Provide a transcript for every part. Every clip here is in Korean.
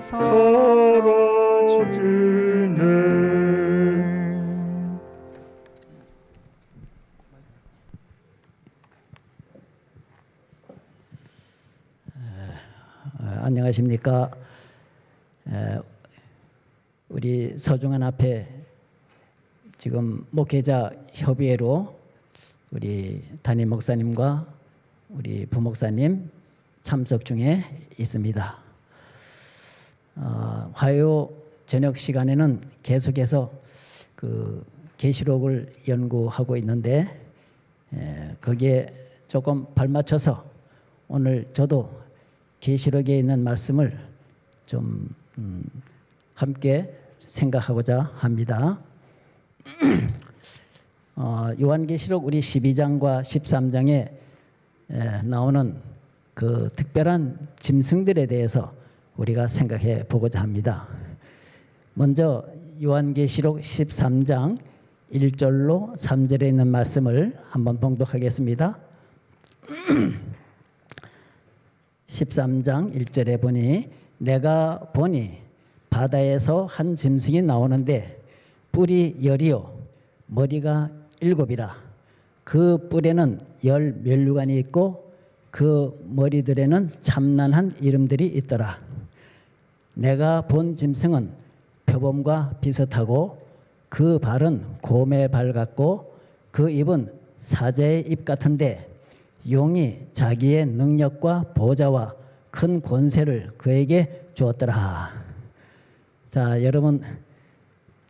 사라지네. 안녕하십니까. 우리 서중환 앞에 지금 목회자 협의회로 우리 담임 목사님과 우리 부목사님 참석 중에 있습니다. 화요 저녁 시간에는 계속해서 그 계시록을 연구하고 있는데 거기에 조금 발맞춰서 오늘 저도 계시록에 있는 말씀을 좀 함께 생각하고자 합니다. 요한계시록 우리 12장과 13장에 나오는 그 특별한 짐승들에 대해서 우리가 생각해 보고자 합니다. 먼저 요한계시록 13장 1절로 3절에 있는 말씀을 한번 봉독하겠습니다. 13장 1절에 보니 내가 보니 바다에서 한 짐승이 나오는데 뿔이 10이요 머리가 7이라. 그 뿔에는 10 면류관이 있고 그 머리들에는 참난한 이름들이 있더라. 내가 본 짐승은 표범과 비슷하고 그 발은 곰의 발 같고 그 입은 사자의 입 같은데 용이 자기의 능력과 보좌와 큰 권세를 그에게 주었더라. 자, 여러분,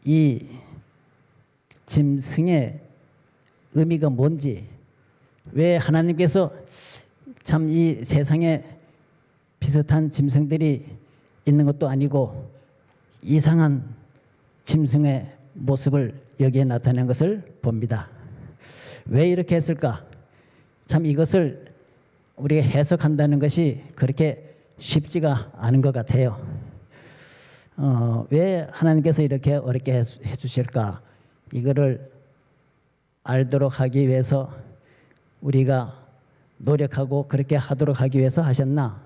이 짐승의 의미가 뭔지, 왜 하나님께서 참 이 세상에 비슷한 짐승들이 있는 것도 아니고 이상한 짐승의 모습을 여기에 나타낸 것을 봅니다. 왜 이렇게 했을까? 참 이것을 우리가 해석한다는 것이 그렇게 쉽지가 않은 것 같아요. 왜 하나님께서 이렇게 어렵게 해주실까? 이거를 알도록 하기 위해서 우리가 노력하고 그렇게 하도록 하기 위해서 하셨나?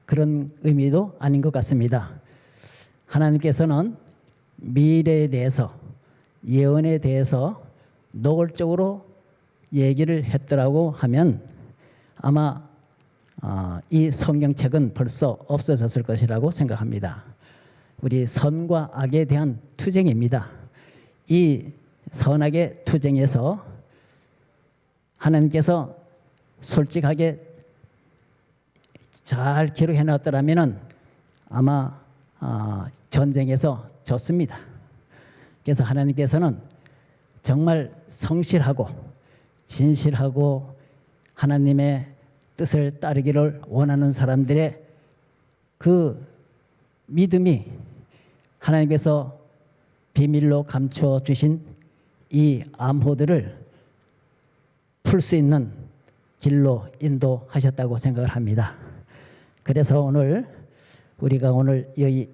그런 의미도 아닌 것 같습니다. 하나님께서는 미래에 대해서, 예언에 대해서 노골적으로 얘기를 했더라고 하면 아마 이 성경책은 벌써 없어졌을 것이라고 생각합니다. 우리 선과 악에 대한 투쟁입니다. 이 선악의 투쟁에서 하나님께서 솔직하게 잘 기록해 놨더라면 아마 전쟁에서 졌습니다. 그래서 하나님께서는 정말 성실하고 진실하고 하나님의 뜻을 따르기를 원하는 사람들의 그 믿음이 하나님께서 비밀로 감추어 주신 이 암호들을 풀 수 있는 길로 인도하셨다고 생각을 합니다. 그래서 오늘 우리가 오늘 여기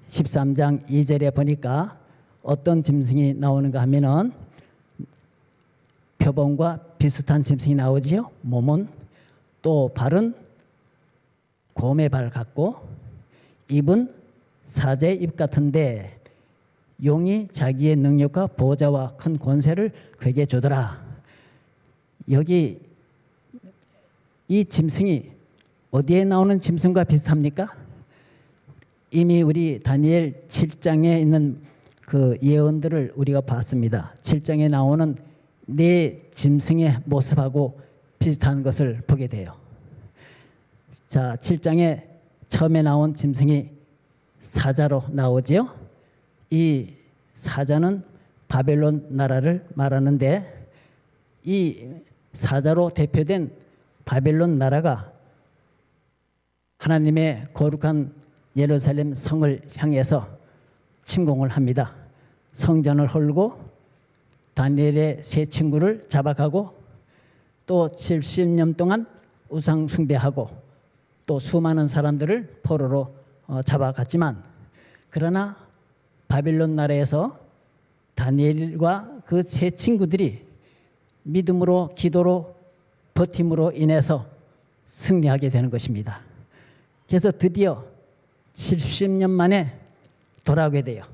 13장 2절에 보니까 어떤 짐승이 나오는가 하면은 표범과 비슷한 짐승이 나오지요. 몸은 또 발은 곰의 발 같고 입은 사자의 입 같은데 용이 자기의 능력과 보좌와 큰 권세를 그에게 주더라. 여기 이 짐승이 어디에 나오는 짐승과 비슷합니까? 이미 우리 다니엘 7장에 있는 그 예언들을 우리가 봤습니다. 7장에 나오는 네 짐승의 모습하고 비슷한 것을 보게 돼요. 자, 7장에 처음에 나온 짐승이 사자로 나오지요. 이 사자는 바벨론 나라를 말하는데 이 사자로 대표된 바벨론 나라가 하나님의 거룩한 예루살렘 성을 향해서 침공을 합니다. 성전을 헐고 다니엘의 세 친구를 잡아가고 또 70년 동안 우상 숭배하고 또 수많은 사람들을 포로로 잡아갔지만 그러나 바빌론 나라에서 다니엘과 그 세 친구들이 믿음으로 기도로 버팀으로 인해서 승리하게 되는 것입니다. 그래서 드디어 70년 만에 돌아오게 돼요.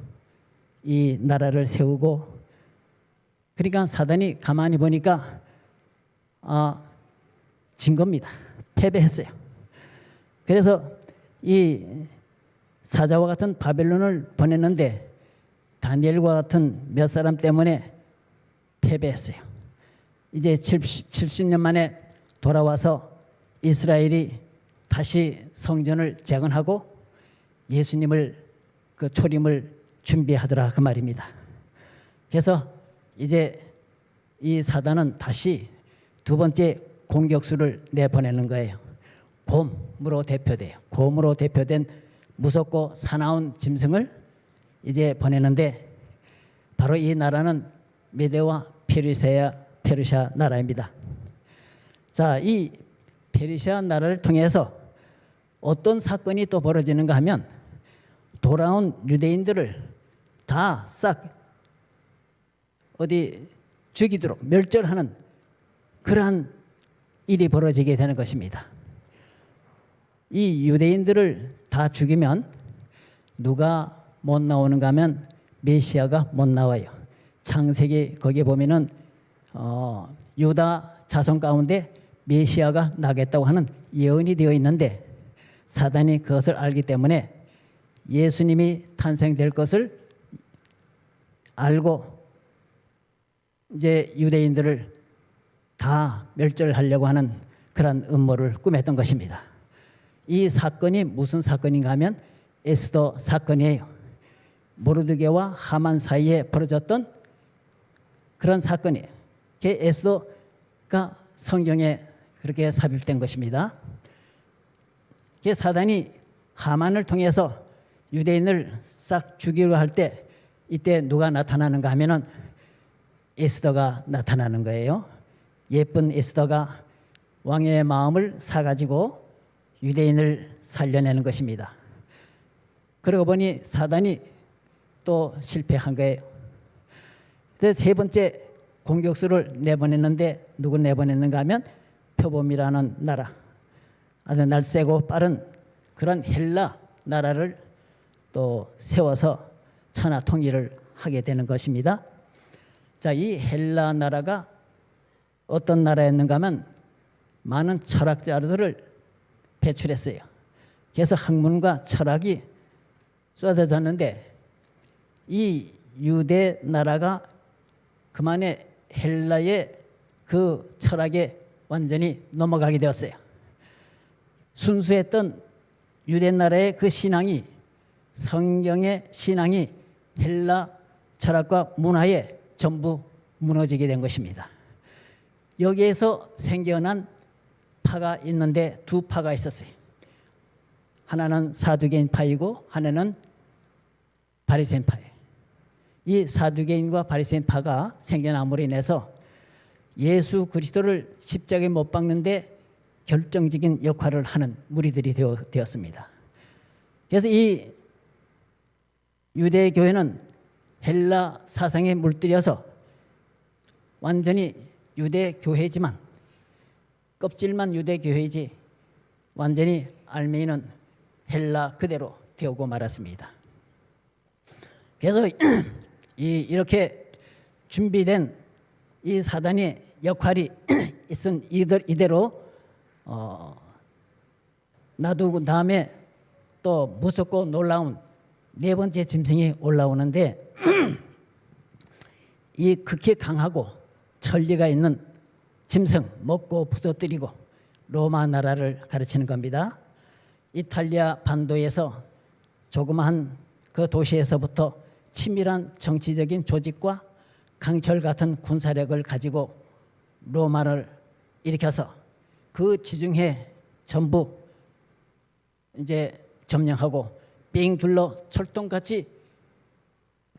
이 나라를 세우고, 그러니까 사단이 가만히 보니까 진 겁니다. 패배했어요. 그래서 이 사자와 같은 바벨론을 보냈는데 다니엘과 같은 몇 사람 때문에 패배했어요. 이제 70년 만에 돌아와서 이스라엘이 다시 성전을 재건하고 예수님을 그 초림을 준비하더라 그 말입니다. 그래서 이제 이 사단은 다시 두 번째 공격수를 내보내는 거예요. 곰으로 대표돼요. 곰으로 대표된 무섭고 사나운 짐승을 이제 보내는데, 바로 이 나라는 메대와 페르시아 나라입니다. 자, 이 페르시아 나라를 통해서 어떤 사건이 또 벌어지는가 하면, 돌아온 유대인들을 다 싹 어디 죽이도록 멸절하는 그러한 일이 벌어지게 되는 것입니다. 이 유대인들을 다 죽이면 누가 못 나오는가 하면 메시아가 못 나와요. 창세기 거기에 보면은 유다 자손 가운데 메시아가 나겠다고 하는 예언이 되어 있는데, 사단이 그것을 알기 때문에 예수님이 탄생될 것을 알고 이제 유대인들을 다 멸절하려고 하는 그런 음모를 꾸몄던 것입니다. 이 사건이 무슨 사건인가 하면 에스더 사건이에요. 모르드게와 하만 사이에 벌어졌던 그런 사건이에요. 그 에스더가 성경에 그렇게 삽입된 것입니다. 그 사단이 하만을 통해서 유대인을 싹 죽이려 할 때, 이때 누가 나타나는가 하면은 에스더가 나타나는 거예요. 예쁜 에스더가 왕의 마음을 사가지고 유대인을 살려내는 것입니다. 그러고 보니 사단이 또 실패한 거예요. 그래서 세 번째 공격수를 내보냈는데, 누구 내보냈는가 하면 표범이라는 나라, 아주 날쌔고 빠른 그런 헬라 나라를 또 세워서 천하 통일을 하게 되는 것입니다. 자, 이 헬라 나라가 어떤 나라였는가 하면 많은 철학자들을 배출했어요. 그래서 학문과 철학이 쏟아졌는데, 이 유대 나라가 그만의 헬라의 그 철학에 완전히 넘어가게 되었어요. 순수했던 유대 나라의 그 신앙이, 성경의 신앙이 헬라 철학과 문화에 전부 무너지게 된 것입니다. 여기에서 생겨난 파가 있는데 두 파가 있었어요. 하나는 사두개인 파이고 하나는 바리새인 파예요. 이 사두개인과 바리새인 파가 생겨남으로 인해서 예수 그리스도를 십자가에 못 박는데 결정적인 역할을 하는 무리들이 되었습니다. 그래서 이 유대 교회는 헬라 사상에 물들여서 완전히 유대 교회지만 껍질만 유대 교회이지 완전히 알맹이는 헬라 그대로 되오고 말았습니다. 그래서 이렇게 준비된 이 사단의 역할이 있은 이대로 놔두고 다음에 또 무섭고 놀라운 네 번째 짐승이 올라오는데, 이 극히 강하고 천리가 있는 짐승, 먹고 부서뜨리고 로마 나라를 가르치는 겁니다. 이탈리아 반도에서 조그마한 그 도시에서부터 치밀한 정치적인 조직과 강철 같은 군사력을 가지고 로마를 일으켜서 그 지중해 전부 이제 점령하고 빙 둘러 철통같이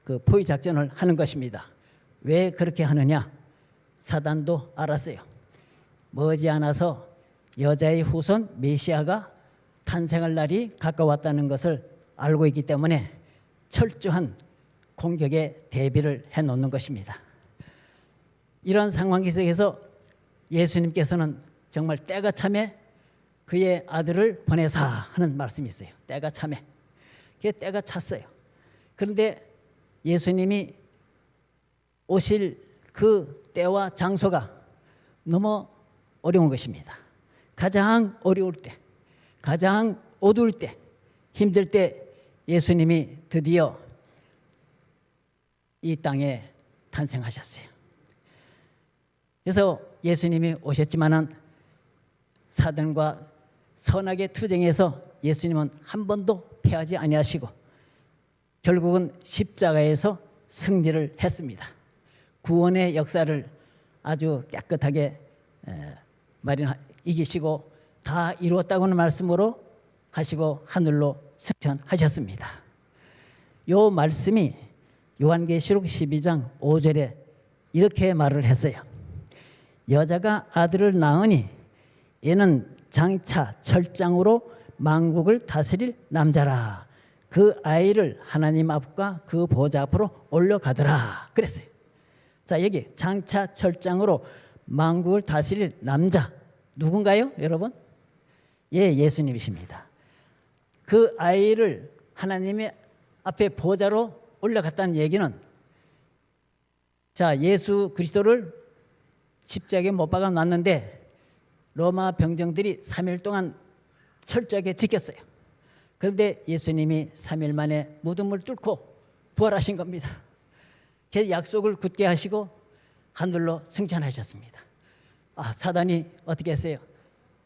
그 포위 작전을 하는 것입니다. 왜 그렇게 하느냐? 사단도 알았어요. 머지않아서 여자의 후손 메시아가 탄생할 날이 가까웠다는 것을 알고 있기 때문에 철저한 공격에 대비를 해놓는 것입니다. 이런 상황 속에서 예수님께서는 정말 때가 참에 그의 아들을 보내사 하는 말씀이 있어요. 때가 차매. 그게 때가 찼어요. 그런데 예수님이 오실 그 때와 장소가 너무 어려운 것입니다. 가장 어려울 때, 가장 어두울 때, 힘들 때 예수님이 드디어 이 땅에 탄생하셨어요. 그래서 예수님이 오셨지만은 사단과 선악의 투쟁에서 예수님은 한 번도 패하지 아니하시고 결국은 십자가에서 승리를 했습니다. 구원의 역사를 아주 깨끗하게 이기시고 다 이루었다고는 말씀으로 하시고 하늘로 승천하셨습니다. 요 말씀이 요한계시록 12장 5절에 이렇게 말을 했어요. 여자가 아들을 낳으니 얘는 장차 철장으로 만국을 다스릴 남자라. 그 아이를 하나님 앞과 그 보좌 앞으로 올려가더라 그랬어요. 자, 여기 장차 철장으로 만국을 다스릴 남자 누군가요, 여러분? 예, 예수님이십니다. 그 아이를 하나님의 앞에 보좌로 올라갔다는 얘기는, 자, 예수 그리스도를 십자가에 못 박아 놨는데 로마 병정들이 3일 동안 철저하게 지켰어요. 그런데 예수님이 3일 만에 무덤을 뚫고 부활하신 겁니다. 그래서 약속을 굳게 하시고 하늘로 승천하셨습니다. 아, 사단이 어떻게 했어요?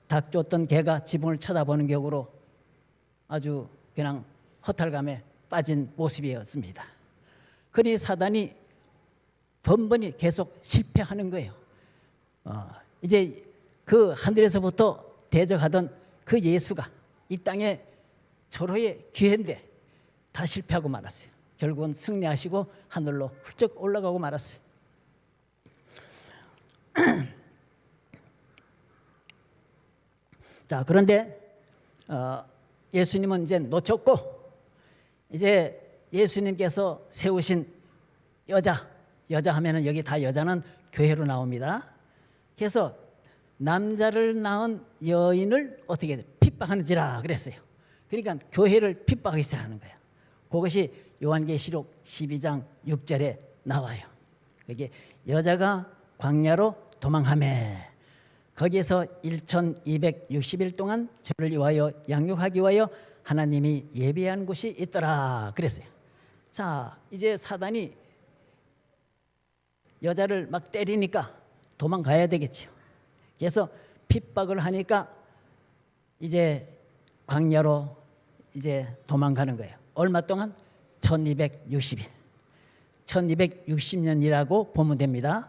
닭 쫓던 개가 지붕을 쳐다보는 격으로 아주 그냥 허탈감에 빠진 모습이었습니다. 그러니 사단이 번번이 계속 실패하는 거예요. 이제 그 하늘에서부터 대적하던 그 예수가 이 땅에 절호의 기회인데 다 실패하고 말았어요. 결국은 승리하시고 하늘로 훌쩍 올라가고 말았어요. 자, 그런데 예수님은 이제 놓쳤고 이제 예수님께서 세우신 여자 하면은 여기 다 여자는 교회로 나옵니다. 그래서 남자를 낳은 여인을 어떻게 핍박하는지라 그랬어요. 그러니까 교회를 핍박하기 시작하는 거예요. 그것이 요한계시록 12장 6절에 나와요. 그게 여자가 광야로 도망하매 거기에서 1260일 동안 저를 위하여 양육하기 위하여 하나님이 예비한 곳이 있더라 그랬어요. 자, 이제 사단이 여자를 막 때리니까 도망가야 되겠죠. 그래서 핍박을 하니까 이제 광야로 이제 도망가는 거예요. 얼마 동안? 1260일. 1260년이라고 보면 됩니다.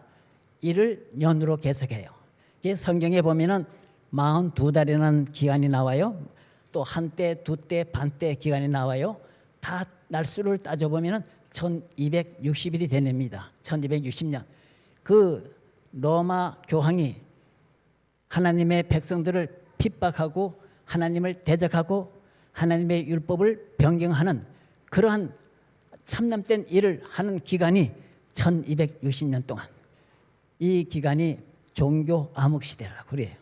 이를 년으로 계속해요. 성경에 보면은 42달이라는 기간이 나와요. 또 한때, 두때, 반때 기간이 나와요. 다 날수를 따져보면은 1260일이 됩니다. 1260년. 그 로마 교황이 하나님의 백성들을 핍박하고 하나님을 대적하고 하나님의 율법을 변경하는 그러한 참남된 일을 하는 기간이 1260년 동안. 이 기간이 종교 암흑시대라고 그래요.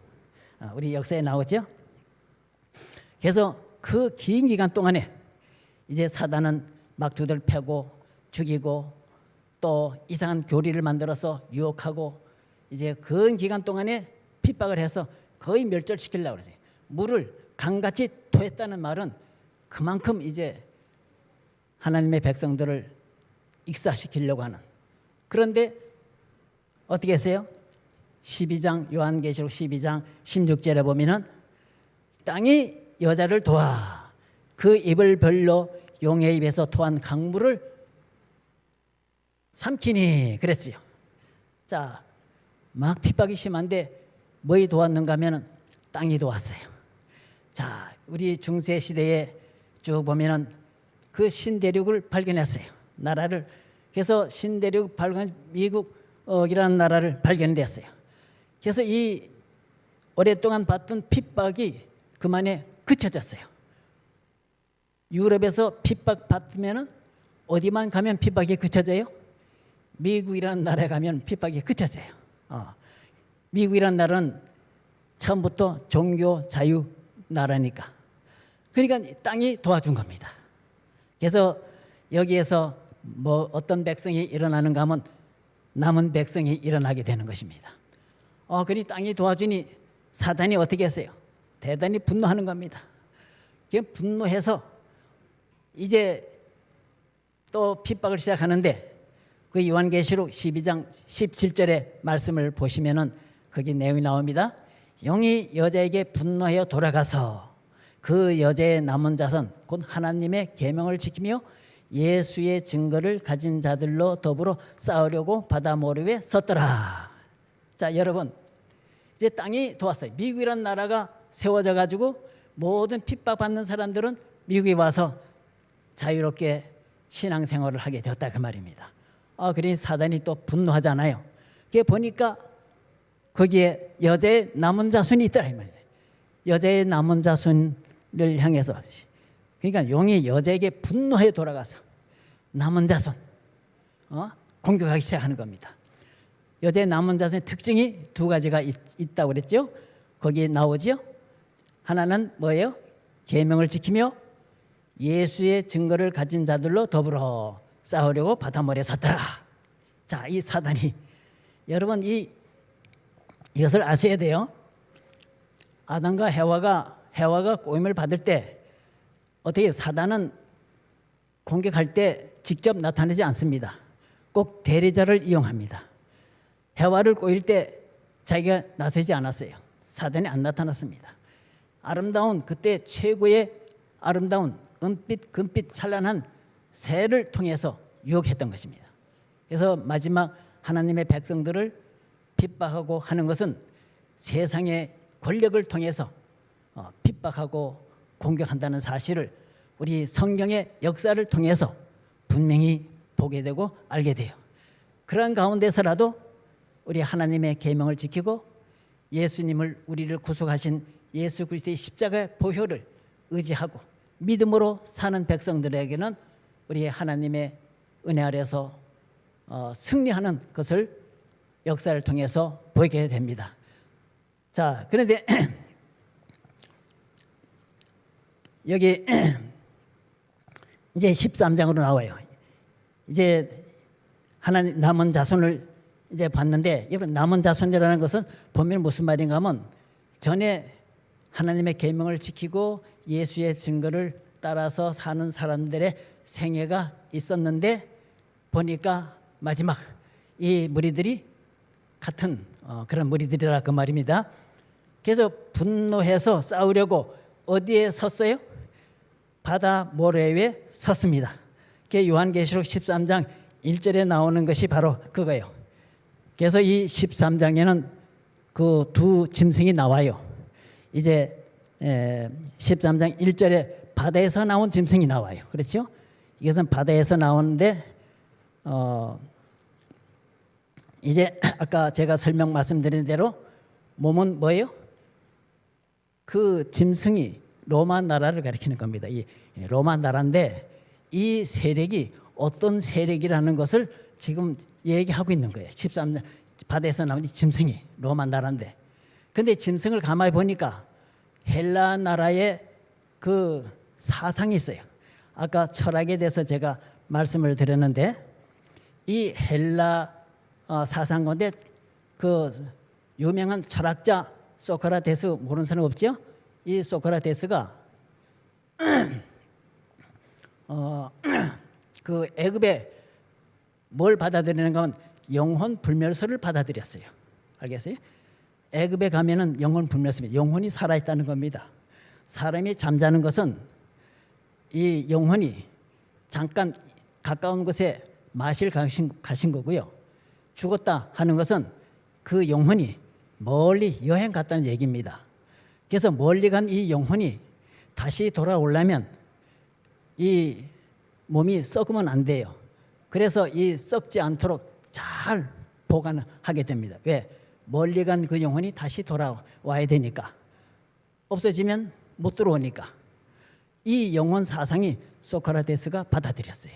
우리 역사에 나오죠. 그래서 그 긴 기간 동안에 이제 사단은 막 두들패고 죽이고 또 이상한 교리를 만들어서 유혹하고 이제 그 기간 동안에 핍박을 해서 거의 멸절시키려고 그러세요. 물을 강같이 토했다는 말은 그만큼 이제 하나님의 백성들을 익사시키려고 하는. 그런데 어떻게 했어요? 12장 요한계시록 12장 16절에 보면은 땅이 여자를 도와 그 입을 벌려 용의 입에서 토한 강물을 삼키니 그랬지요. 자, 막 핍박이 심한데 뭐이 도왔는가 하면은 땅이 도왔어요. 자, 우리 중세 시대에 쭉 보면은 그 신대륙을 발견했어요. 나라를. 그래서 신대륙 발견 미국이라는 나라를 발견됐어요. 그래서 이 오랫동안 받던 핍박이 그만에 그쳐졌어요. 유럽에서 핍박 받으면은 어디만 가면 핍박이 그쳐져요? 미국이라는 나라에 가면 핍박이 그쳐져요. 미국이라는 나라는 처음부터 종교 자유 나라니까. 그러니까 땅이 도와준 겁니다. 그래서 여기에서 뭐 어떤 백성이 일어나는가 하면 남은 백성이 일어나게 되는 것입니다. 그러니 땅이 도와주니 사단이 어떻게 했어요? 대단히 분노하는 겁니다. 분노해서 이제 또 핍박을 시작하는데 그 요한계시록 12장 17절의 말씀을 보시면은 거기 내용이 나옵니다. 영이 여자에게 분노하여 돌아가서 그 여자의 남은 자손 곧 하나님의 계명을 지키며 예수의 증거를 가진 자들로 더불어 싸우려고 바다 모래에 섰더라. 자, 여러분, 이제 땅이 도왔어요. 미국이라는 나라가 세워져 가지고 모든 핍박받는 사람들은 미국에 와서 자유롭게 신앙생활을 하게 되었다 그 말입니다. 그러니 사단이 또 분노하잖아요. 그게 보니까 거기에 여자의 남은 자손이 있더라 이 말이에요. 여자의 남은 자손을 향해서, 그러니까 용이 여자에게 분노해 돌아가서 남은 자손 공격하기 시작하는 겁니다. 여자의 남은 자손의 특징이 두 가지가 있다고 그랬죠. 거기에 나오죠. 하나는 뭐예요? 계명을 지키며 예수의 증거를 가진 자들로 더불어 싸우려고 바다모래에 섰더라. 자, 이 사단이, 여러분 이것을 아셔야 돼요. 아담과 해와가 꼬임을 받을 때 어떻게 사단은 공격할 때 직접 나타나지 않습니다. 꼭 대리자를 이용합니다. 해와를 꼬일 때 자기가 나서지 않았어요. 사단이 안 나타났습니다. 아름다운 그때 최고의 아름다운 은빛 금빛 찬란한 새를 통해서 유혹했던 것입니다. 그래서 마지막 하나님의 백성들을 핍박하고 하는 것은 세상의 권력을 통해서 핍박하고 공격한다는 사실을 우리 성경의 역사를 통해서 분명히 보게 되고 알게 돼요. 그러한 가운데서라도 우리 하나님의 계명을 지키고 예수님을 우리를 구속하신 예수 그리스도의 십자가의 보혈을 의지하고 믿음으로 사는 백성들에게는 우리 하나님의 은혜 아래서 승리하는 것을 역사를 통해서 보이게 됩니다. 자, 그런데 여기 이제 13장으로 나와요. 이제 하나님 남은 자손을 이제 봤는데, 여러분 남은 자손이라는 것은 보면 무슨 말인가 하면 전에 하나님의 계명을 지키고 예수의 증거를 따라서 사는 사람들의 생애가 있었는데 보니까 마지막 이 무리들이 같은 그런 무리들이라 그 말입니다. 그래서 분노해서 싸우려고 어디에 섰어요? 바다 모래 위에 섰습니다. 그게 요한계시록 13장 1절에 나오는 것이 바로 그거예요. 그래서 이 13장에는 그 두 짐승이 나와요. 이제 13장 1절에 바다에서 나온 짐승이 나와요. 그렇죠? 이것은 바다에서 나오는데 이제 아까 제가 설명 말씀드린 대로 몸은 뭐예요? 그 짐승이 로마 나라를 가리키는 겁니다. 이 로마 나라인데 이 세력이 어떤 세력이라는 것을 지금 얘기하고 있는 거예요. 13장 바다에서 나온 이 짐승이 로마 나라인데, 근데 짐승을 가만히 보니까 헬라 나라의 그 사상이 있어요. 아까 철학에 대해서 제가 말씀을 드렸는데 이 헬라 사상 건데 그 유명한 철학자 소크라테스 모르는 사람 없죠? 이 소크라테스가 그 애굽에 뭘 받아들이는가 하면 영혼 불멸설을 받아들였어요. 알겠어요? 애굽에 가면은 영혼 불멸설입니다. 영혼이 살아있다는 겁니다. 사람이 잠자는 것은 이 영혼이 잠깐 가까운 곳에 마실 가신 거고요. 죽었다 하는 것은 그 영혼이 멀리 여행 갔다는 얘기입니다. 그래서 멀리 간 이 영혼이 다시 돌아오려면 이 몸이 썩으면 안 돼요. 그래서 이 썩지 않도록 잘 보관하게 됩니다. 왜? 멀리 간 그 영혼이 다시 돌아와야 되니까. 없어지면 못 들어오니까. 이 영혼 사상이 소크라테스가 받아들였어요.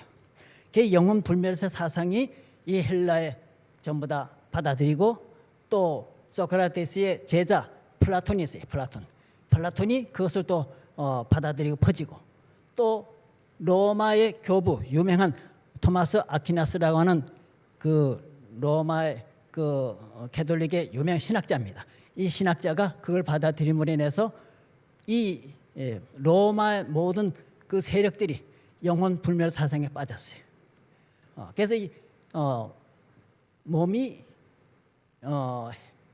그 영혼 불멸세 사상이 이 헬라에 전부 다 받아들이고, 또 소크라테스의 제자 플라톤이 있어요. 플라톤이 그것을 또 받아들이고 퍼지고, 또 로마의 교부 유명한 토마스 아퀴나스라고 하는 그 로마의 그 가톨릭의 유명 신학자입니다. 이 신학자가 그걸 받아들임으로 인해서 이 로마의 모든 그 세력들이 영혼 불멸 사상에 빠졌어요. 그래서 이 몸이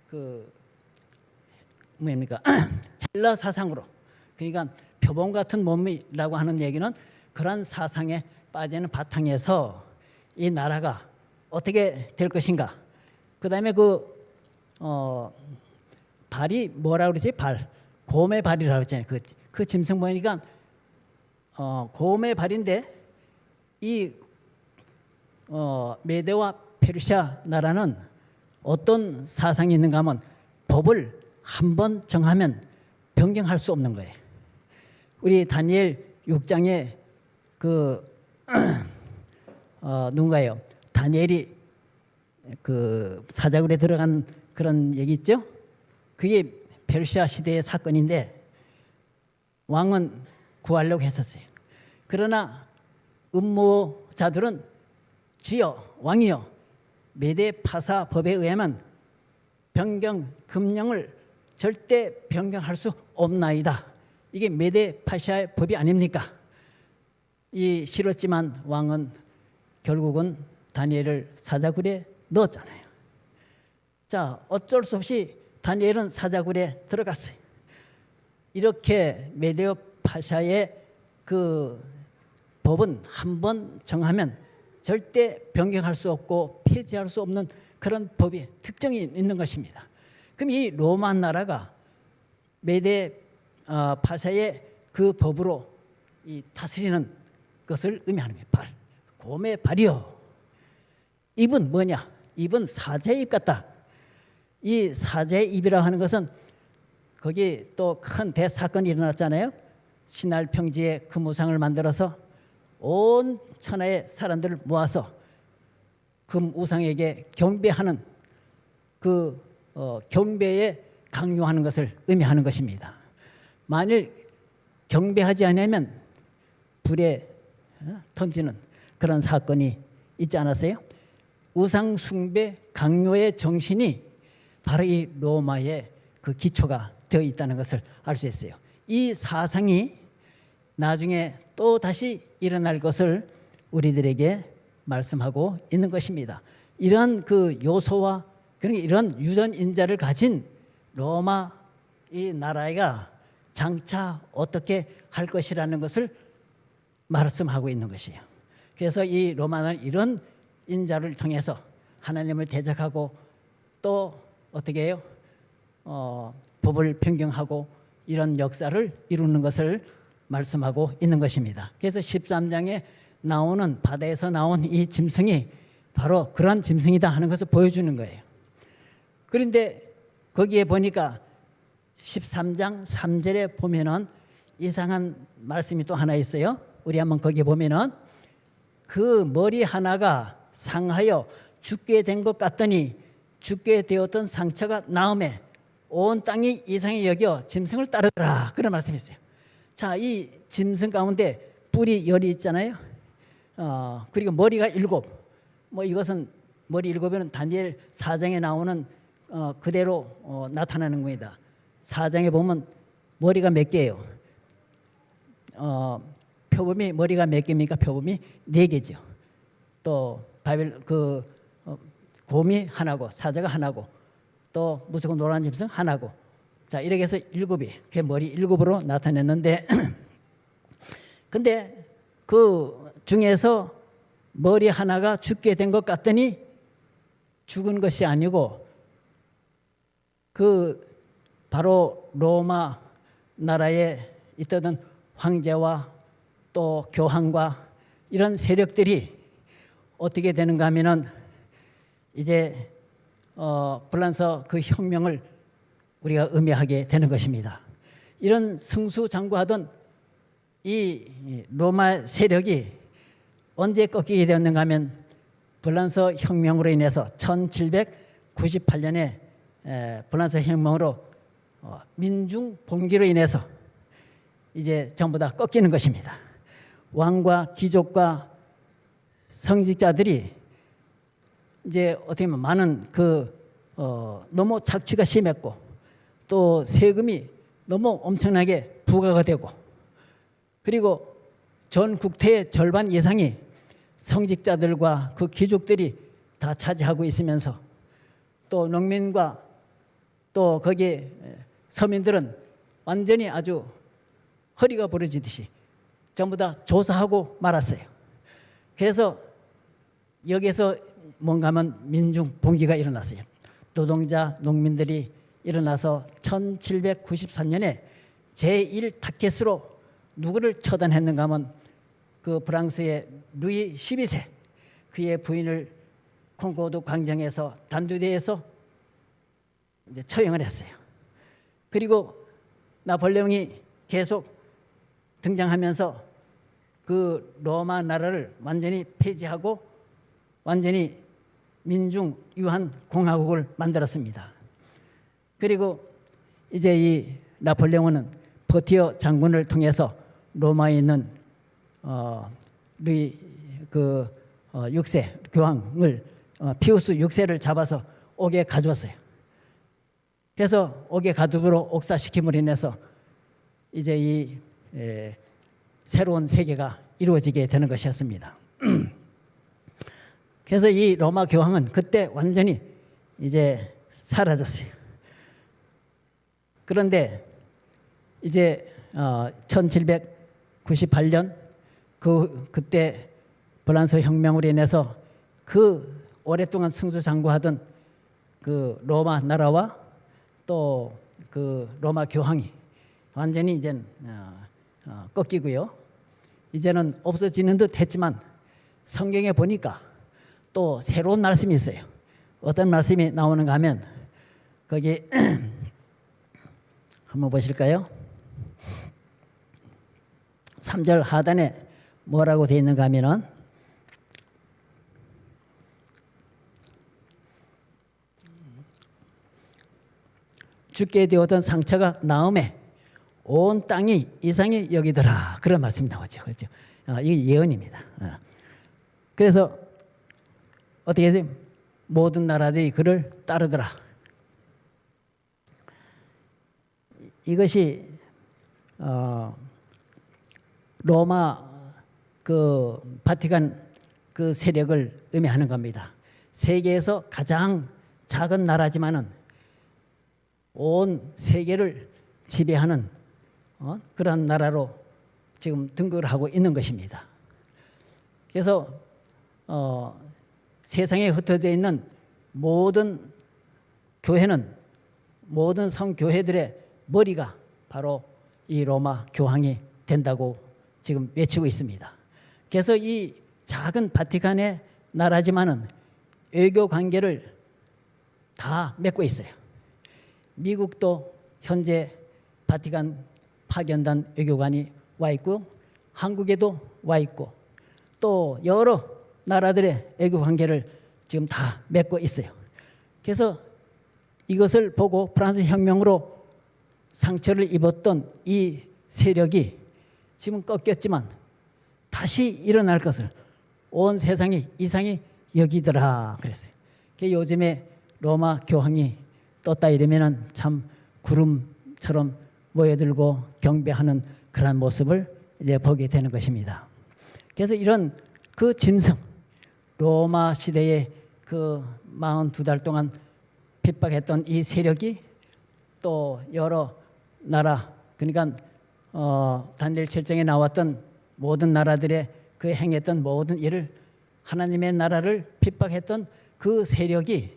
그 뭡니까 헬라 사상으로, 그러니까 표범 같은 몸이라고 하는 얘기는 그런 사상에 빠지는 바탕에서 이 나라가 어떻게 될 것인가. 그다음에 발이 뭐라 그러지? 발, 곰의 발이라고 했잖아요. 그 짐승 보니까 곰의 발인데, 이 메데와 페르시아 나라는 어떤 사상이 있는가 하면 법을 한번 정하면 변경할 수 없는 거예요. 우리 다니엘 6장에 누군가요? 다니엘이 그 사자굴에 들어간 그런 얘기 있죠? 그게 페르시아 시대의 사건인데 왕은 구하려고 했었어요. 그러나 음모자들은 주여 왕이여, 메대 파사 법에 의하면 금령을 절대 변경할 수 없나이다. 이게 메대 파샤의 법이 아닙니까? 이 싫었지만 왕은 결국은 다니엘을 사자굴에 넣었잖아요. 자, 어쩔 수 없이 다니엘은 사자굴에 들어갔어요. 이렇게 메데오 파샤의 그 법은 한번 정하면 절대 변경할 수 없고 폐지할 수 없는 그런 법이 특징이 있는 것입니다. 그럼 이 로마 나라가 메데 파샤의 그 법으로 이 다스리는 것을 의미하는 거예요. 발, 곰의 발이요. 입은 뭐냐? 입은 사자의 입 같다. 이 사자의 입이라고 하는 것은 거기 또 큰 대사건이 일어났잖아요. 신할 평지에 금우상을 만들어서 온 천하의 사람들을 모아서 금우상에게 경배하는 그 경배에 강요하는 것을 의미하는 것입니다. 만일 경배하지 않으면 불에 던지는 그런 사건이 있지 않았어요? 우상 숭배 강요의 정신이 바로 이 로마의 그 기초가 되어 있다는 것을 알 수 있어요. 이 사상이 나중에 또 다시 일어날 것을 우리들에게 말씀하고 있는 것입니다. 이런 그 요소와 그러니까 이런 유전 인자를 가진 로마 이 나라가 장차 어떻게 할 것이라는 것을 말씀하고 있는 것이에요. 그래서 이 로마는 이런 인자를 통해서 하나님을 대적하고 또 어떻게 해요? 법을 변경하고 이런 역사를 이루는 것을 말씀하고 있는 것입니다. 그래서 13장에 나오는 바다에서 나온 이 짐승이 바로 그런 짐승이다 하는 것을 보여주는 거예요. 그런데 거기에 보니까 13장 3절에 보면은 이상한 말씀이 또 하나 있어요. 우리 한번 거기에 보면은 그 머리 하나가 상하여 죽게 된 것 같더니 죽게 되었던 상처가 나음에 온 땅이 이상히 여겨 짐승을 따르더라. 그런 말씀이 있어요. 자, 이 짐승 가운데 뿔이 10이 있잖아요. 그리고 머리가 7. 뭐 이것은 머리 7에는 다니엘 4장에 나오는 그대로 나타나는 겁니다. 4장에 보면 머리가 몇 개예요? 표범이 머리가 몇 개입니까? 표범이 4개죠. 또 곰이 하나고 사자가 하나고 또 무조건 노란 짐승 하나고, 자 이렇게 해서 7이 그 머리 7으로 나타냈는데 근데 그 중에서 머리 하나가 죽게 된 것 같더니 죽은 것이 아니고 그 바로 로마 나라에 있던 황제와 또 교황과 이런 세력들이 어떻게 되는가 하면은 이제 불란서 그 혁명을 우리가 의미하게 되는 것입니다. 이런 승수장구하던 이 로마 세력이 언제 꺾이게 되었는가 하면 불란서 혁명으로 인해서 1798년에 불란서 혁명으로 민중 봉기로 인해서 이제 전부 다 꺾이는 것입니다. 왕과 귀족과 성직자들이 이제 어떻게 보면 많은 너무 착취가 심했고 또 세금이 너무 엄청나게 부과가 되고 그리고 전 국토의 절반 이상이 성직자들과 그 귀족들이 다 차지하고 있으면서 또 농민과 또 거기 서민들은 완전히 아주 허리가 부러지듯이 전부 다 조사하고 말았어요. 그래서 여기에서 뭔가 하면 민중 봉기가 일어났어요. 노동자 농민들이 일어나서 1793년에 제1 타켓으로 누구를 처단했는가 하면 그 프랑스의 루이 12세 그의 부인을 콩코르드 광장에서 단두대에서 이제 처형을 했어요. 그리고 나폴레옹이 계속 등장하면서 그 로마 나라를 완전히 폐지하고 완전히 민중 유한 공화국을 만들었습니다. 그리고 이제 이 나폴레옹은 버티어 장군을 통해서 로마에 있는 루이 6세 교황을 피우스 6세를 잡아서 옥에 가두었어요. 그래서 옥에 가두므로 옥사시킴으로 인해서 이제 이 새로운 세계가 이루어지게 되는 것이었습니다. 그래서 이 로마 교황은 그때 완전히 이제 사라졌어요. 그런데 이제 1798년 그때 프랑스 혁명으로 인해서 그 오랫동안 승수장구하던 그 로마 나라와 또 그 로마 교황이 완전히 이제 꺾이고요. 이제는 없어지는 듯 했지만 성경에 보니까 또 새로운 말씀이 있어요. 어떤 말씀이 나오는가 하면 거기 한번 보실까요? 3절 하단에 뭐라고 되어 있는가 하면은 죽게 되었던 상처가 나음에 온 땅이 이상히 여기더라. 그런 말씀이 나오죠. 그렇죠? 이게 예언입니다. 그래서 어떻게 해서 모든 나라들이 그를 따르더라. 이것이 로마 그 바티칸 그 세력을 의미하는 겁니다. 세계에서 가장 작은 나라지만은 온 세계를 지배하는 그런 나라로 지금 등극을 하고 있는 것입니다. 그래서 세상에 흩어져 있는 모든 교회는 모든 성교회들의 머리가 바로 이 로마 교황이 된다고 지금 외치고 있습니다. 그래서 이 작은 바티칸의 나라지만은 외교 관계를 다 맺고 있어요. 미국도 현재 바티칸 파견단 외교관이 와 있고 한국에도 와 있고 또 여러 나라들의 외교 관계를 지금 다 맺고 있어요. 그래서 이것을 보고 프랑스 혁명으로 상처를 입었던 이 세력이 지금 꺾였지만 다시 일어날 것을 온 세상이 이상히 여기더라 그랬어요. 요즘에 로마 교황이 떴다 이러면은 참 구름처럼 모여들고 경배하는 그런 모습을 이제 보게 되는 것입니다. 그래서 이런 그 짐승 로마 시대에 그 42달 동안 핍박했던 이 세력이 또 여러 나라 그러니까 다니엘 7장에 나왔던 모든 나라들의 그 행했던 모든 일을 하나님의 나라를 핍박했던 그 세력이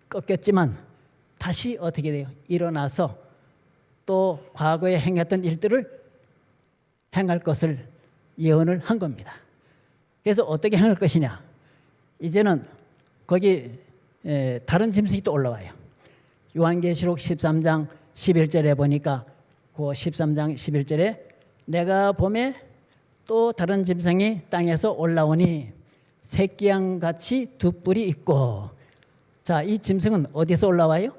꺾였지만 다시 어떻게 돼요? 일어나서 또 과거에 행했던 일들을 행할 것을 예언을 한 겁니다. 그래서 어떻게 행할 것이냐? 이제는 거기 다른 짐승이 또 올라와요. 요한계시록 13장 11절에 보니까 그 13장 11절에 내가 봄에 또 다른 짐승이 땅에서 올라오니 새끼양같이 두 뿔이 있고 자, 이 짐승은 어디서 올라와요?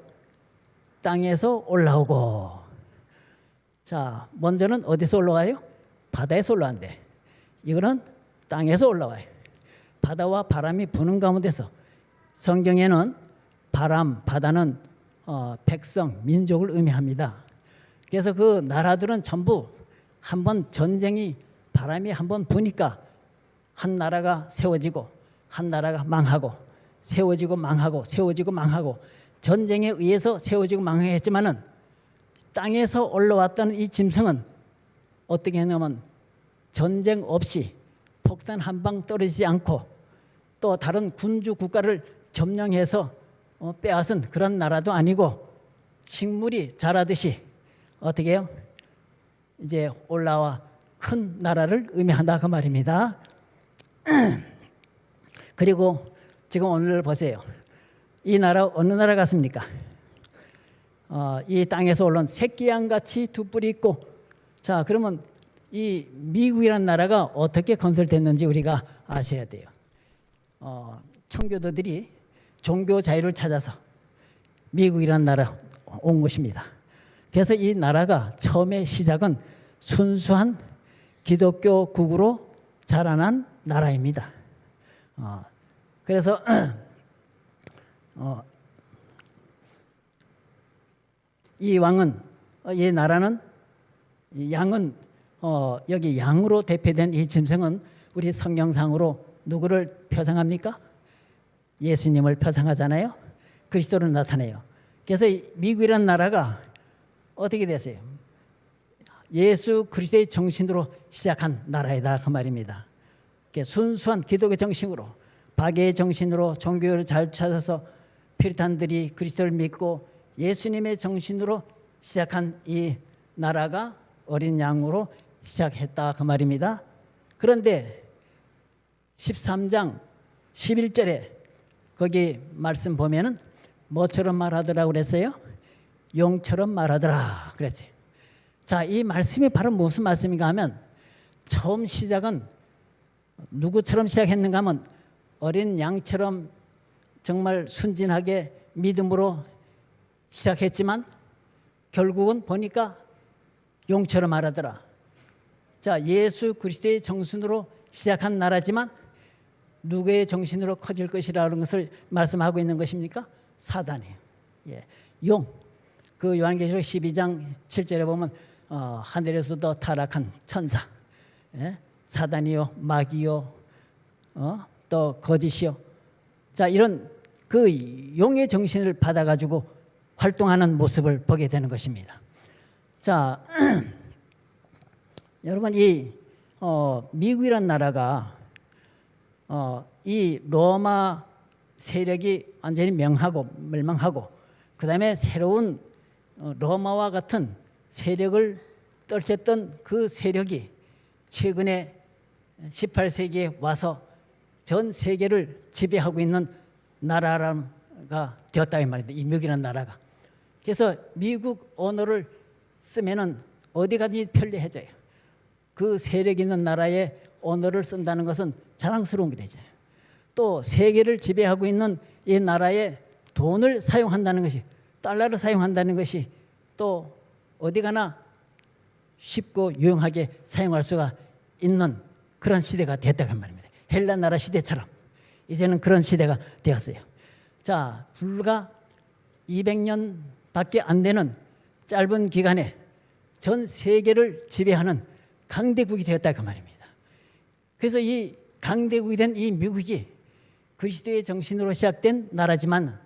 땅에서 올라오고. 자, 먼저는 어디서 올라와요? 바다에서 올라왔는데 이거는 땅에서 올라와요. 바다와 바람이 부는 가운데서. 성경에는 바람, 바다는 백성, 민족을 의미합니다. 그래서 그 나라들은 전부 한번 전쟁이 바람이 한번 부니까 한 나라가 세워지고 한 나라가 망하고 세워지고 망하고 세워지고 망하고 전쟁에 의해서 세워지고 망했지만은 땅에서 올라왔다는 이 짐승은 어떻게 했냐면 전쟁 없이 폭탄 한 방 떨어지지 않고 또 다른 군주 국가를 점령해서 빼앗은 그런 나라도 아니고 식물이 자라듯이 어떻게 해요? 이제 올라와 큰 나라를 의미한다 그 말입니다. 그리고 지금 오늘 보세요. 이 나라 어느 나라 같습니까? 이 땅에서 올라온 새끼양같이 두 뿔이 있고. 자, 그러면 이 미국이라는 나라가 어떻게 건설됐는지 우리가 아셔야 돼요. 청교도들이 종교 자유를 찾아서 미국이라는 나라 온 것입니다. 그래서 이 나라가 처음에 시작은 순수한 기독교 국으로 자라난 나라입니다. 그래서 이 왕은 이 나라는 양은 여기 양으로 대표된 이 짐승은 우리 성경상으로 누구를 표상합니까? 예수님을 표상하잖아요. 그리스도를 나타내요. 그래서 미국이라는 나라가 어떻게 됐어요? 예수 그리스도의 정신으로 시작한 나라이다 그 말입니다. 순수한 기독의 정신으로 박해의 정신으로 종교를 잘 찾아서 피리탄들이 그리스도를 믿고 예수님의 정신으로 시작한 이 나라가 어린 양으로 시작했다 그 말입니다. 그런데 13장 11절에 거기 말씀 보면은 뭐처럼 말하더라고 그랬어요? 용처럼 말하더라 그랬지. 자, 이 말씀이 바로 무슨 말씀인가 하면 처음 시작은 누구처럼 시작했는가 하면 어린 양처럼 정말 순진하게 믿음으로 시작했지만 결국은 보니까 용처럼 말하더라. 자, 예수 그리스도의 정신으로 시작한 나라지만 누구의 정신으로 커질 것이라는 것을 말씀하고 있는 것입니까? 사단이에요. 예. 용. 그 요한계시록 12장 7절에 보면 하늘에서부터 타락한 천사, 예? 사단이요, 마귀요, 또 거짓이요. 자, 이런 그 용의 정신을 받아가지고 활동하는 모습을 보게 되는 것입니다. 자, 여러분 이 미국이라는 나라가 이 로마 세력이 완전히 멸망하고 그 다음에 새로운 로마와 같은 세력을 떨쳤던 그 세력이 최근에 18세기에 와서 전 세계를 지배하고 있는 나라가 되었다 이 말입니다. 이 미국이라는 나라가. 그래서 미국 언어를 쓰면은 어디 가든지 편리해져요. 그 세력 있는 나라의 언어를 쓴다는 것은 자랑스러운 게 되죠. 또 세계를 지배하고 있는 이 나라의 돈을 사용한다는 것이, 달러를 사용한다는 것이 또 어디 가나 쉽고 유용하게 사용할 수가 있는 그런 시대가 됐다고 말입니다. 헬라 나라 시대처럼 이제는 그런 시대가 되었어요. 자, 불과 200년밖에 안 되는 짧은 기간에 전 세계를 지배하는 강대국이 되었다고 말입니다. 그래서 이 강대국이 된 이 미국이 그리스도의 정신으로 시작된 나라지만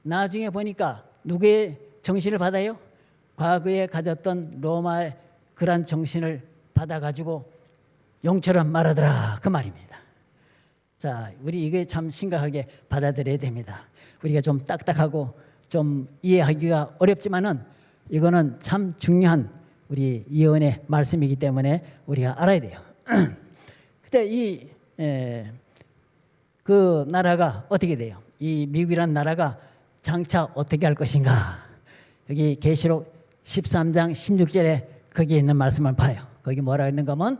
나중에 보니까 누구의 정신을 받아요? 과거에 가졌던 로마의 그러한 정신을 받아가지고 용처럼 말하더라 그 말입니다. 자, 우리 이게 참 심각하게 받아들여야 됩니다. 우리가 좀 딱딱하고 좀 이해하기가 어렵지만은 이거는 참 중요한 우리 예언의 말씀이기 때문에 우리가 알아야 돼요. 그때 그 나라가 어떻게 돼요? 이 미국이라는 나라가 장차 어떻게 할 것인가? 여기 계시록 13장 16절에 거기에 있는 말씀을 봐요. 거기 뭐라고 있는가 하면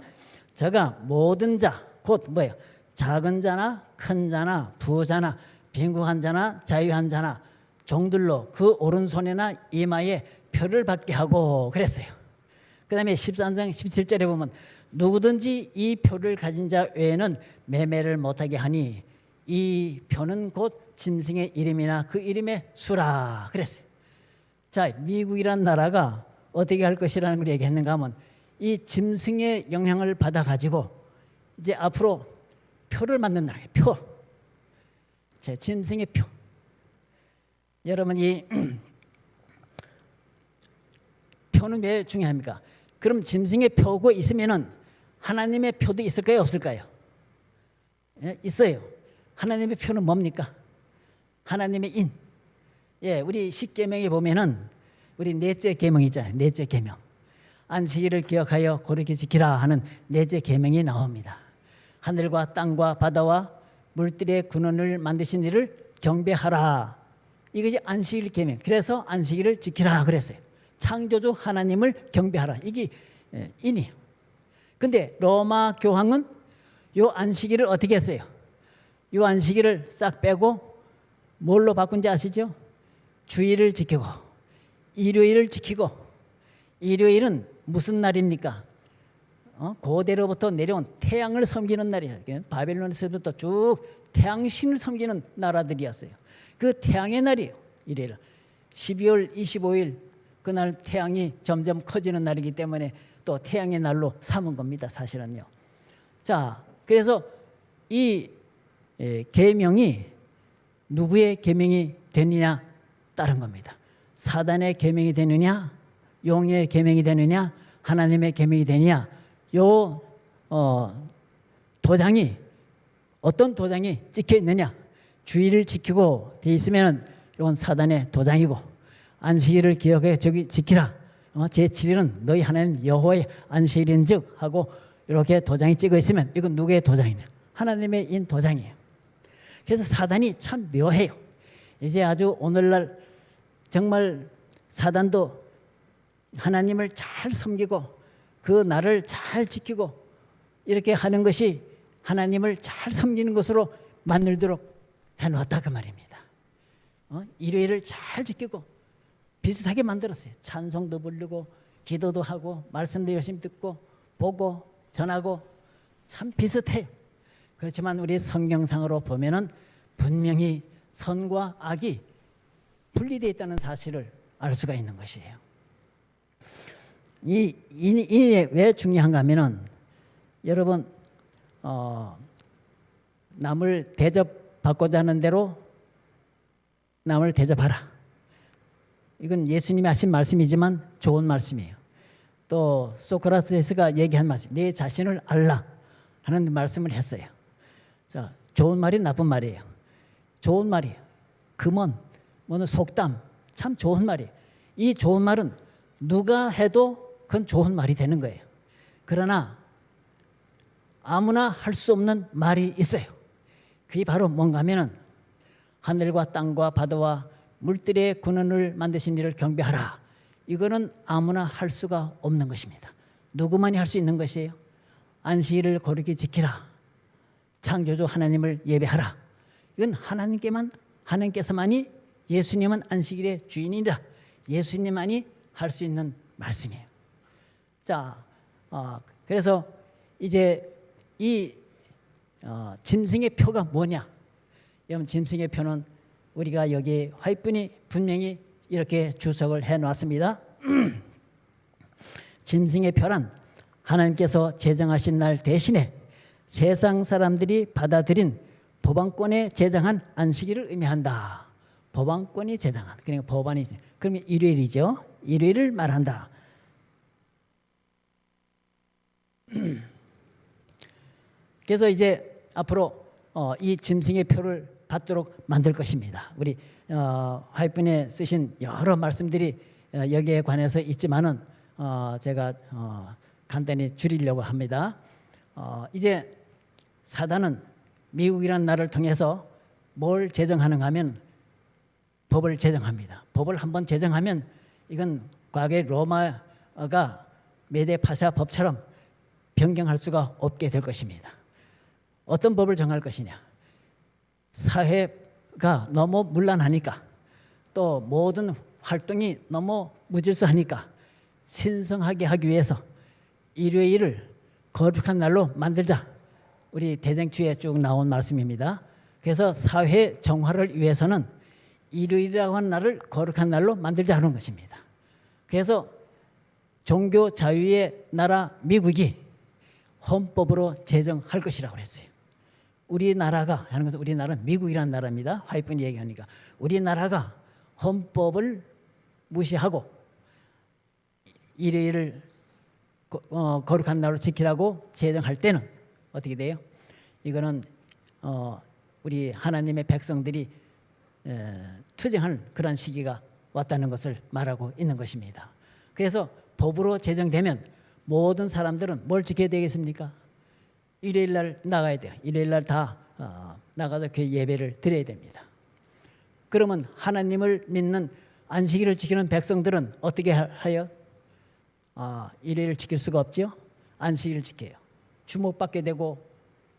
저가 모든 자, 곧 뭐예요? 작은 자나 큰 자나 부자나 빈궁한 자나 자유한 자나 종들로 그 오른손이나 이마에 표를 받게 하고 그랬어요. 그 다음에 13장 17절에 보면 누구든지 이 표를 가진 자 외에는 매매를 못하게 하니 이 표는 곧 짐승의 이름이나 그 이름의 수라 그랬어요. 자, 미국이란 나라가 어떻게 할 것이라는 걸 얘기했는가 하면 이 짐승의 영향을 받아가지고 이제 앞으로 표를 만든다는 거예요. 표. 제 짐승의 표. 여러분 이 표는 왜 중요합니까? 그럼 짐승의 표가 있으면은 하나님의 표도 있을까요? 없을까요? 예, 있어요. 하나님의 표는 뭡니까? 하나님의 인. 예, 우리 십계명에 보면은 우리 넷째 계명 있잖아요. 넷째 계명. 안식일을 기억하여 거룩히 지키라 하는 넷째 계명이 나옵니다. 하늘과 땅과 바다와 물들의 근원을 만드신 이를 경배하라. 이것이 안식일 계명. 그래서 안식일을 지키라 그랬어요. 창조주 하나님을 경배하라. 이게 인이에요. 근데 로마 교황은 요 안식일을 어떻게 했어요? 요 안식일을 싹 빼고 뭘로 바꾼지 아시죠? 주일을 지키고 일요일을 지키고, 일요일은 무슨 날입니까? 고대로부터 내려온 태양을 섬기는 날이에요. 바벨론에서부터 쭉 태양신을 섬기는 나라들이었어요. 그 태양의 날이에요. 일요일. 12월 25일 그날 태양이 점점 커지는 날이기 때문에 또 태양의 날로 삼은 겁니다. 사실은요. 자, 그래서 이 계명이 누구의 계명이 되느냐 따른 겁니다. 사단의 계명이 되느냐, 용의 계명이 되느냐, 하나님의 계명이 되느냐. 요 도장이 어떤 도장이 찍혀 있느냐? 주의를 지키고 돼 있으면은 이건 사단의 도장이고, 안식일을 기억해 저기 지키라. 제7일은 너희 하나님 여호와의 안식일인즉 하고 이렇게 도장이 찍어 있으면 이건 누구의 도장이냐? 하나님의 인 도장이에요. 그래서 사단이 참 묘해요. 이제 아주 오늘날 정말 사단도 하나님을 잘 섬기고 그 날을 잘 지키고 이렇게 하는 것이 하나님을 잘 섬기는 것으로 만들도록 해놓았다 그 말입니다. 일요일을 잘 지키고 비슷하게 만들었어요. 찬송도 부르고 기도도 하고 말씀도 열심히 듣고 보고 전하고 참 비슷해요. 그렇지만 우리 성경상으로 보면은 분명히 선과 악이 분리되어 있다는 사실을 알 수가 있는 것이에요. 이 왜 중요한가 하면은 여러분 남을 대접받고자 하는 대로 남을 대접하라. 이건 예수님이 하신 말씀이지만 좋은 말씀이에요. 또 소크라테스가 얘기한 말씀, 내 자신을 알라 하는 말씀을 했어요. 자, 좋은 말이 나쁜 말이에요. 좋은 말이에요. 금언, 뭐는 속담, 참 좋은 말이에요. 이 좋은 말은 누가 해도 그건 좋은 말이 되는 거예요. 그러나 아무나 할 수 없는 말이 있어요. 그게 바로 뭔가 하면은 하늘과 땅과 바다와 물들의 근원을 만드신 이를 경배하라. 이거는 아무나 할 수가 없는 것입니다. 누구만이 할 수 있는 것이에요. 안식일을 거룩히 지키라. 창조주 하나님을 예배하라. 이건 하나님께서만이, 예수님은 안식일의 주인이라 예수님만이 할 수 있는 말씀이에요. 자, 그래서 이제 이 짐승의 표가 뭐냐? 여러분, 짐승의 표는 우리가 여기 화이트분이 분명히 이렇게 주석을 해놨습니다. 짐승의 표란 하나님께서 제정하신 날 대신에 세상 사람들이 받아들인 법안권에 제정한 안식일을 의미한다. 법안권이 제정한, 그러니까 법안이, 그러면 일요일이죠. 일요일을 말한다. 그래서 이제 앞으로 이 짐승의 표를 받도록 만들 것입니다. 우리 화이트분에 쓰신 여러 말씀들이 여기에 관해서 있지만은 제가 간단히 줄이려고 합니다. 이제 사단은 미국이라는 나라를 통해서 뭘 제정하는가 하면 법을 제정합니다. 법을 한번 제정하면 이건 과거의 로마가 메데 파샤 법처럼 변경할 수가 없게 될 것입니다. 어떤 법을 정할 것이냐? 사회가 너무 문란하니까, 또 모든 활동이 너무 무질서하니까 신성하게 하기 위해서 일요일을 거룩한 날로 만들자. 우리 대쟁주에 쭉 나온 말씀입니다. 그래서 사회 정화를 위해서는 일요일이라고 하는 날을 거룩한 날로 만들자 하는 것입니다. 그래서 종교 자유의 나라 미국이 헌법으로 제정할 것이라고 그랬어요. 우리나라가 하는 것은 우리나라는 미국이라는 나라입니다. 화이트분이 얘기하니까 우리나라가 헌법을 무시하고 일요일을 거룩한 날로 지키라고 제정할 때는 어떻게 돼요? 이거는 우리 하나님의 백성들이 투쟁하는 그런 시기가 왔다는 것을 말하고 있는 것입니다. 그래서 법으로 제정되면 모든 사람들은 뭘 지켜야 되겠습니까? 일요일 날 나가야 돼요. 일요일 날 다 나가서 그 예배를 드려야 됩니다. 그러면 하나님을 믿는 안식일을 지키는 백성들은 어떻게 하여? 일요일을 지킬 수가 없죠. 안식일을 지켜요. 주목받게 되고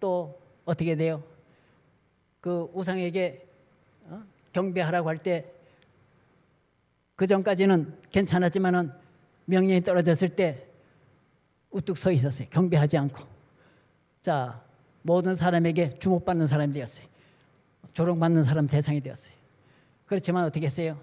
또 어떻게 돼요? 그 우상에게 경배하라고 할 때 그 전까지는 괜찮았지만은 명령이 떨어졌을 때 우뚝 서 있었어요. 경배하지 않고. 자, 모든 사람에게 주목받는 사람이 되었어요. 조롱받는 사람 대상이 되었어요. 그렇지만 어떻게 했어요?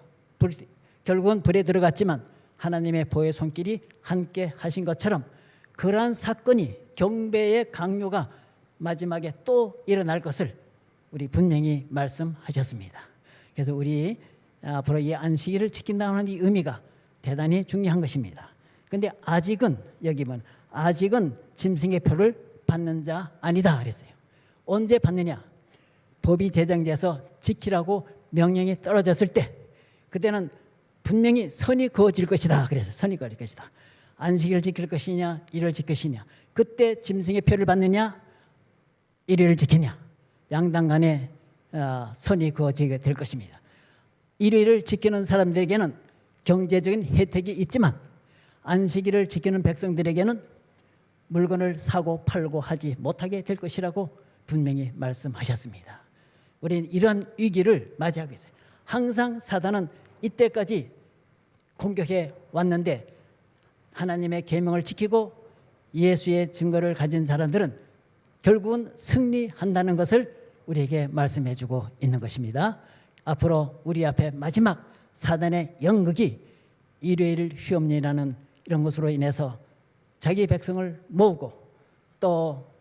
결국은 불에 들어갔지만 하나님의 보혈 손길이 함께 하신 것처럼 그러한 사건이 경배의 강요가 마지막에 또 일어날 것을 우리 분명히 말씀하셨습니다. 그래서 우리 앞으로 이 안식일을 지킨다는 이 의미가 대단히 중요한 것입니다. 그런데 아직은 여기 보면 아직은 짐승의 표를 받는 자 아니다 그랬어요. 언제 받느냐? 법이 제정돼서 지키라고 명령이 떨어졌을 때 그때는 분명히 선이 그어질 것이다 그래서 선이 그어질 것이다. 안식일을 지킬 것이냐 일요일을 지킬 것이냐. 그때 짐승의 표를 받느냐 일요일을 지키냐. 양당 간에 선이 그어지게 될 것입니다. 일요일을 지키는 사람들에게는 경제적인 혜택이 있지만 안식일을 지키는 백성들에게는 물건을 사고 팔고 하지 못하게 될 것이라고 분명히 말씀하셨습니다. 우리는 이런 위기를 맞이하고 있어요. 항상 사단은 이때까지 공격해 왔는데 하나님의 계명을 지키고 예수의 증거를 가진 사람들은 결국은 승리한다는 것을 우리에게 말씀해 주고 있는 것입니다. 앞으로 우리 앞에 마지막 사단의 연극이 일요일 휴업일이라는 이런 것으로 인해서 자기 백성을 모으고 또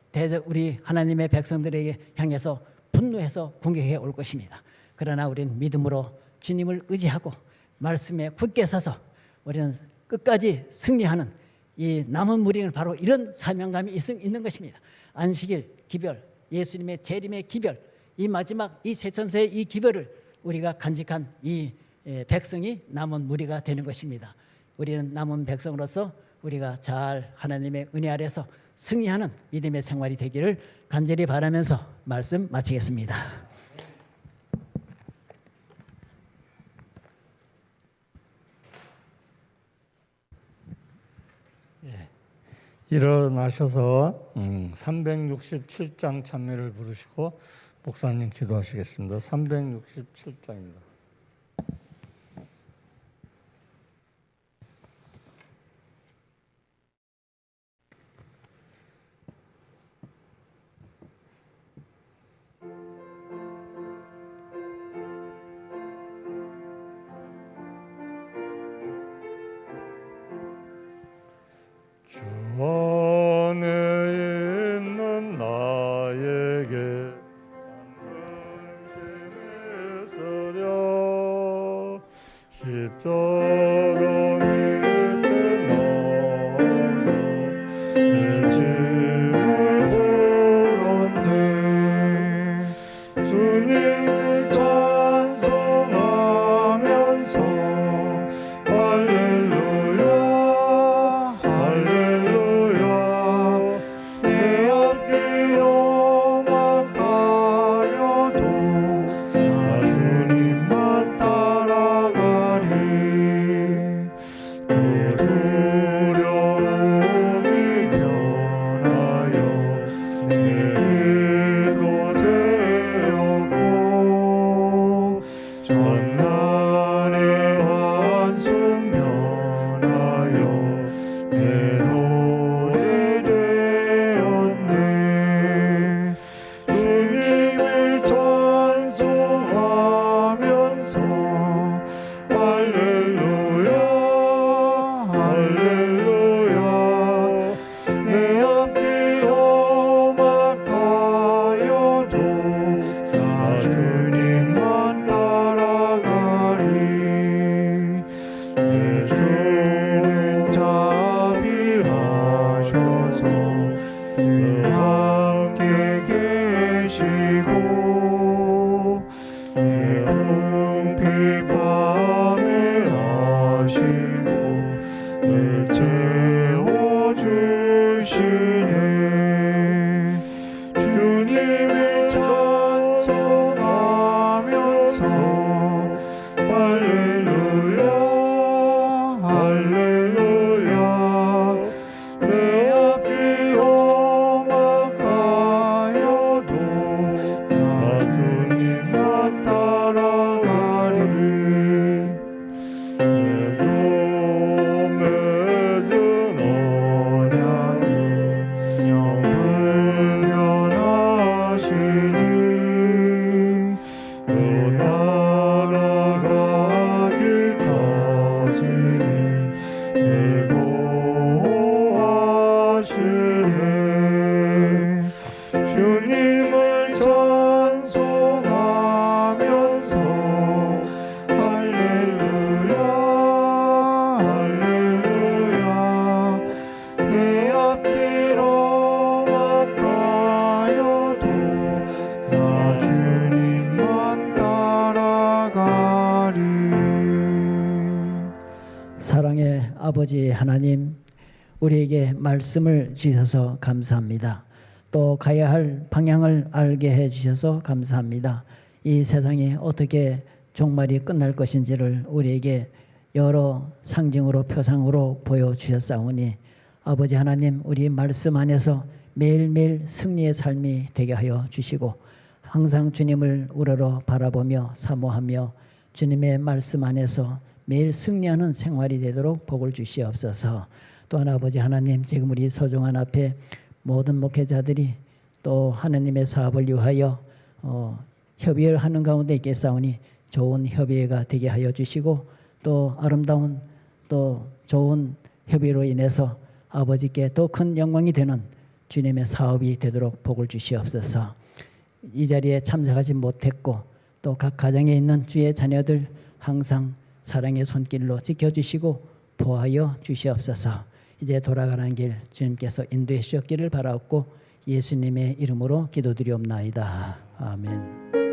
우리 하나님의 백성들에게 향해서 분노해서 공격해 올 것입니다. 그러나 우리는 믿음으로 주님을 의지하고 말씀에 굳게 서서 우리는 끝까지 승리하는 이 남은 무리는 바로 이런 사명감이 있는 것입니다. 안식일, 기별, 예수님의 재림의 기별, 이 마지막 이 세천세의 이 기별을 우리가 간직한 이 백성이 남은 무리가 되는 것입니다. 우리는 남은 백성으로서 우리가 잘 하나님의 은혜 아래서 승리하는 믿음의 생활이 되기를 간절히 바라면서 말씀 마치겠습니다. 일어나셔서 367장 찬미를 부르시고 목사님 기도하시겠습니다. 367장입니다. 주 안에 있는 나에게 안근심을 쓰려 십자가 밑에 나가 내 짐을 풀었네. 주님을 찬송하면서 할렐루야 내 앞길로만 가여도 나 주님만 따라가리. 사랑의 아버지 하나님, 우리에게 말씀을 주셔서 감사합니다. 또 가야 할 방향을 알게 해 주셔서 감사합니다. 이 세상이 어떻게 종말이 끝날 것인지를 우리에게 여러 상징으로 표상으로 보여주셨사오니 아버지 하나님, 우리 말씀 안에서 매일매일 승리의 삶이 되게 하여 주시고 항상 주님을 우러러 바라보며 사모하며 주님의 말씀 안에서 매일 승리하는 생활이 되도록 복을 주시옵소서. 또한 아버지 하나님, 지금 우리 소중한 앞에 모든 목회자들이 또 하나님의 사업을 위하여 협의를 하는 가운데 있겠사오니 좋은 협의가 되게 하여 주시고 또 아름다운 또 좋은 협의로 인해서 아버지께 더 큰 영광이 되는 주님의 사업이 되도록 복을 주시옵소서. 이 자리에 참석하지 못했고 또 각 가정에 있는 주의 자녀들 항상 사랑의 손길로 지켜주시고 보호하여 주시옵소서. 이제 돌아가는 길 주님께서 인도해 주셨기를 바라옵고 예수님의 이름으로 기도드리옵나이다. 아멘.